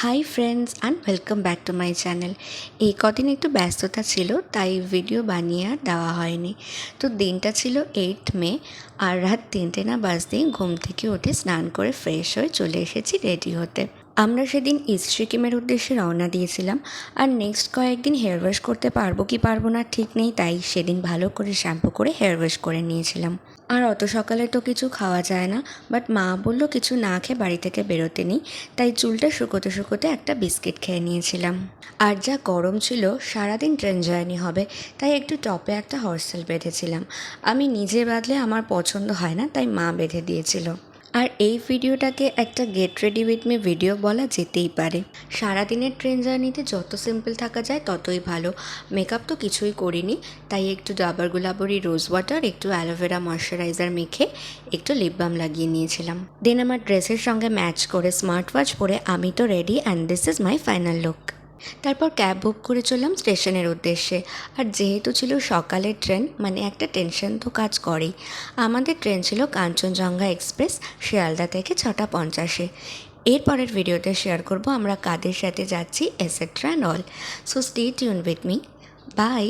Hi friends and welcome back to my channel. এই কদিন একটু ব্যস্ততা ছিল, তাই ভিডিও বানিয়ে আর দেওয়া হয়নি। তো দিনটা ছিল 8 মে, আর রাত 3টে না বাজতেই ঘুম থেকে উঠে স্নান করে ফ্রেশ হয়ে চলে এসেছি রেডি হতে। আমরা সেদিন ইস্ট সিকিমের উদ্দেশ্যে রওনা দিয়েছিলাম, আর নেক্সট কয়েকদিন হেয়ার ওয়াশ করতে পারবো কি পারবো না ঠিক নেই, তাই সেদিন ভালো করে শ্যাম্পু করে হেয়ার ওয়াশ করে নিয়েছিলাম। আর অত সকালে তো কিছু খাওয়া যায় না, বাট মা বলল কিছু না খেয়ে বাড়ি থেকে বেরোতে নেই, তাই চুলটা শুকোতে শুকোতে একটা বিস্কিট খেয়ে নিয়েছিলাম। আর যা গরম ছিল, সারাদিন ট্রেন জার্নি হবে, তাই একটু টপে একটা হর্সেল বেঁধেছিলাম। আমি নিজে বাঁধলে আমার পছন্দ হয় না, তাই মা বেঁধে দিয়েছিল। আর এই ভিডিওটাকে একটা get ready with me video বলা যেতেই পারে। সারাদিনের ট্রেন জার্নিতে যত সিম্পল থাকা যায় ততই ভালো। মেকআপ তো কিছুই করিনি, তাই একটু ডাবর গুলাবরি রোজ ওয়াটার, একটু অ্যালোভেরা ময়শ্চারাইজার মেখে একটু লিপ বাম লাগিয়ে নিয়েছিলাম। দেন আমার ড্রেসের সঙ্গে ম্যাচ করে স্মার্ট ওয়াচ পরে আমি তো ready, and this is my final look. তারপর ক্যাব বুক করে চললাম স্টেশনের উদ্দেশ্যে। আর যেহেতু ছিল সকালের ট্রেন, মানে একটা টেনশন তো কাজ করেই। আমাদের ট্রেন ছিল কাঞ্চনজঙ্ঘা এক্সপ্রেস, শিয়ালদা থেকে 6:50-এ। এরপরের ভিডিওতে শেয়ার করব আমরা কাদের সাথে যাচ্ছি, etcetera and all. So stay tune with me. By.